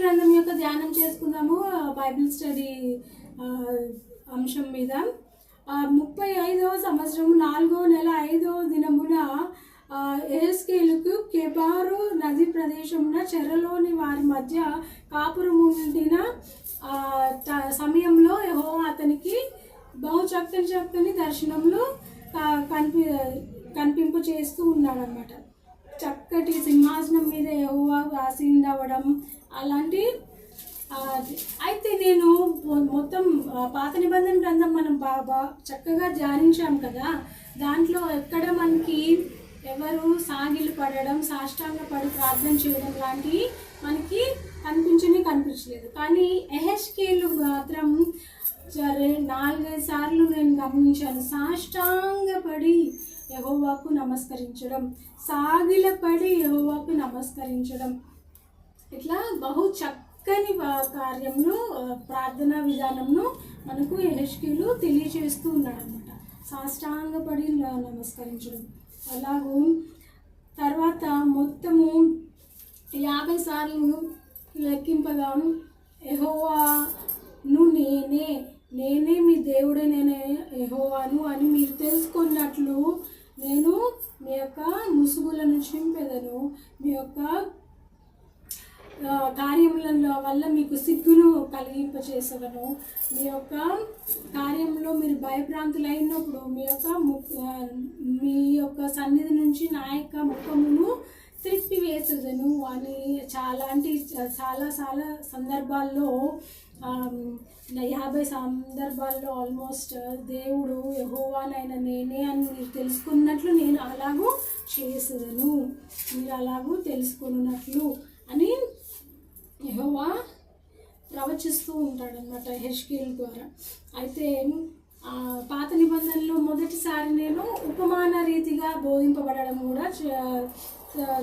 గ్రంథం యొక్క ధ్యానం చేసుకుందాము. బైబిల్ స్టడీ అంశం మీద 35వ సంవత్సరం 4వ నెల 5వ దినమున యెహెజ్కేలుకు కెబారు నది ప్రదేశమున చెరలోని వారి మధ్య కాపురముండిన సమయంలో యెహోవా అతనికి బహు చక్కని దర్శనంలో కనిపింప చేస్తూ ఉన్నాడనమాట. చక్కటి సింహాసనం మీద యెహోవా ఆసీనుడవడం అలాంటి. అయితే నేను మొత్తం పాత నిబంధన గ్రంథం మనం చక్కగా ధ్యానించాం కదా. దాంట్లో ఎక్కడ మనకి ఎవరు సాగిలు పడడం, సాష్టాంగ పడి ప్రార్థన చేయడం లాంటివి మనకి కనిపించలేదు. కానీ యెహెజ్కేలు మాత్రం 4-5 సార్లు నేను గమనించాను. సాష్టాంగపడి యెహోవాకు నమస్కరించడం, సాగిలపడి యెహోవాకు నమస్కరించడం, ఇట్లా బహు చక్కని కార్యంలో ప్రార్థనా విధానంను మనకు యెహెజ్కేలు తెలియజేస్తూ ఉన్నాడు అనమాట. సాష్టాంగపడి నమస్కరించడం. అలాగూ తర్వాత మొత్తము 50 సార్లు లెక్కింపగా యెహోవాను నేనే మీ దేవుడే, నేనే యెహోవాను అని మీరు తెలుసుకున్నట్లు నేను మీ యొక్క ముసుగులను చింపెదను, మీ యొక్క కార్యముల వల్ల మీకు సిగ్గును కలిగింపచేసగను, మీ యొక్క కార్యంలో మీరు భయభ్రాంతులైనప్పుడు మీ యొక్క సన్నిధి నుంచి నా యొక్క ముఖమును త్రిప్పివేసదను అని చాలా సందర్భాల్లో 50 సందర్భాల్లో ఆల్మోస్ట్ దేవుడు యెహోవానైనా నేనే అని మీరు తెలుసుకున్నట్లు నేను అలాగూ చేసేదను, మీరు అలాగూ తెలుసుకున్నట్లు అని యెహోవా ప్రవచిస్తూ ఉంటాడనమాట యెహెజ్కేలు ద్వారా. అయితే పాత నిబంధనలో మొదటిసారి నేను ఉపమాన రీతిగా బోధింపబడడం కూడా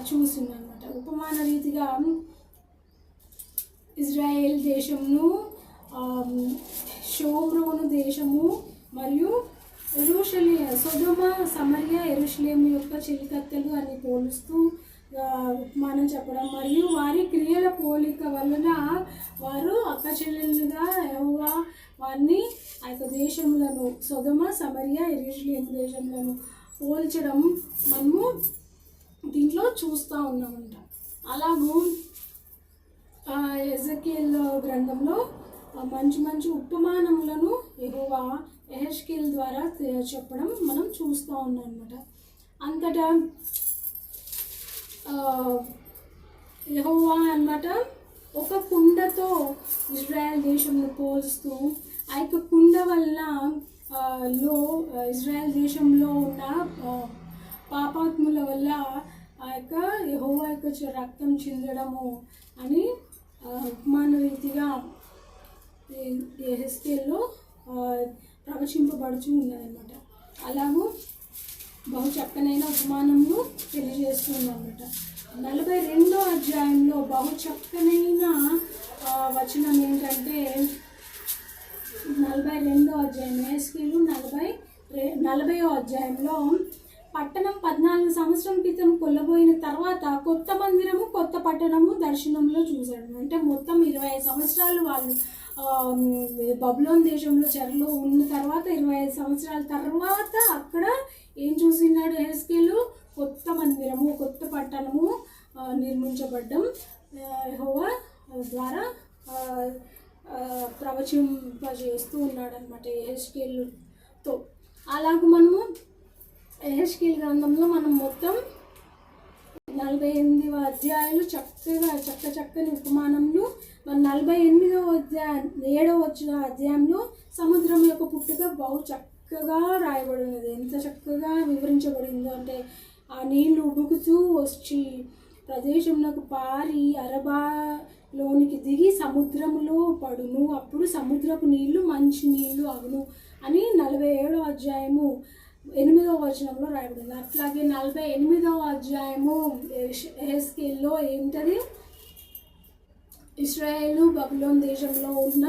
చూసిందనమాట. ఉపమాన రీతిగా ఇజ్రాయేల్ దేశమును, షోమ్రోను దేశము మరియు సొదొమ సమరయ యెరూషలేము యొక్క చెలికత్తెలు అని పోలుస్తూ ఉపమానం చెప్పడం, మరియు వారి క్రియల పోలిక వలన వారు అక్కచెల్లెలుగా యెహోవా వారిని ఆ యొక్క దేశములను సొదొమ సమరయ యెరూషలేము దేశములను పోల్చడం మనము దీంట్లో చూస్తూ ఉన్నామంట. అలాగూ యెహెజ్కేల్ గ్రంథంలో మంచి ఉపమానములను యెహోవా యెహెజ్కేల్ ద్వారా చెప్పడం మనం చూస్తూ ఉన్నాం అన్నమాట. అంతటా యెహోవా అన్నమాట ఒక కుండతో ఇజ్రాయెల్ దేశంను పోల్స్తూ ఆ యొక్క కుండ వల్ల ఇజ్రాయెల్ దేశంలో ఉన్న పాపాత్ముల వల్ల ఆ యొక్క యెహోవా యొక్క రక్తం చిందడము అని ఉపమాన రీతిగా యెహెజ్కేల్లో ప్రవచింపబడుతూ ఉన్నదన్నమాట. అలాగూ బహు చక్కనైన ఉపమానములు తెలియజేస్తూ ఉన్నమాట. 42వ అధ్యాయంలో బహు చక్కనైన వచనం ఏంటంటే 42వ అధ్యాయం యెహెజ్కేలు 40వ అధ్యాయంలో పట్టణం 14 సంవత్సరం క్రితం కొల్లబోయిన తర్వాత కొత్త మందిరము కొత్త పట్టణము దర్శనంలో చూశాడు. అంటే మొత్తం 25 సంవత్సరాలు వాళ్ళు బబులోన్ దేశంలో చెరలో ఉన్న తర్వాత 25 సంవత్సరాల తర్వాత అక్కడ ఏం చూసినాడు యెహెజ్కేలు? కొత్త మందిరము కొత్త పట్టణము నిర్మించబడ్డం యెహోవా ద్వారా ప్రవచింపజేస్తూ ఉన్నాడు అనమాట యెహెజ్కేలుతో. అలాగూ మనము యెహెజ్కేలు గ్రంథంలో మనం మొత్తం 48 అధ్యాయాలు చక్కని ఉపమానములు. మన 48వ అధ్యాయం 7వ అధ్యాయంలో సముద్రం యొక్క పుట్టుక బహు చక్కగా రాయబడినది. ఎంత చక్కగా వివరించబడిందో అంటే ఆ నీళ్లు ఉబుకుతూ వచ్చి ప్రదేశంలోకి పారి అరబాలోనికి దిగి సముద్రములో పడును, అప్పుడు సముద్రపు నీళ్లు మంచి నీళ్లు అగును అని 47వ అధ్యాయము 8వ వచనంలో రాయబడింది. అట్లాగే 48వ అధ్యాయము యెహెజ్కేల్లో ఏంటది? ఇశ్రాయేలు బబులోన్ దేశంలో ఉన్న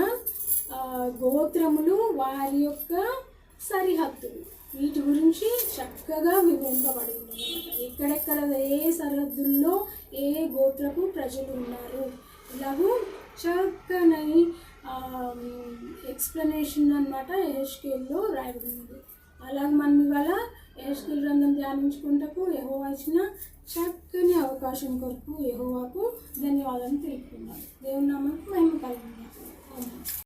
గోత్రములు వారి యొక్క సరిహద్దులు వీటి గురించి చక్కగా వివరింపబడి ఉంది. ఎక్కడెక్కడ ఏ సరిహద్దుల్లో ఏ గోత్రపు ప్రజలు ఉన్నారు, ఇలాగూ చక్కని ఎక్స్ప్లెనేషన్ అనమాట యెహెజ్కేలులో రాయబడినది. అలాగే మనం ఇవాళ యెహెజ్కేలు గ్రంథం ధ్యానించుకుంటకు యెహోవా ఇచ్చిన చక్కని అవకాశం కొరకు యెహోవాకు ధన్యవాదాలు తెలుపుకుందాం. దేవుని నామమునకు మహిమ కలుగును గాక. ఆమేన్.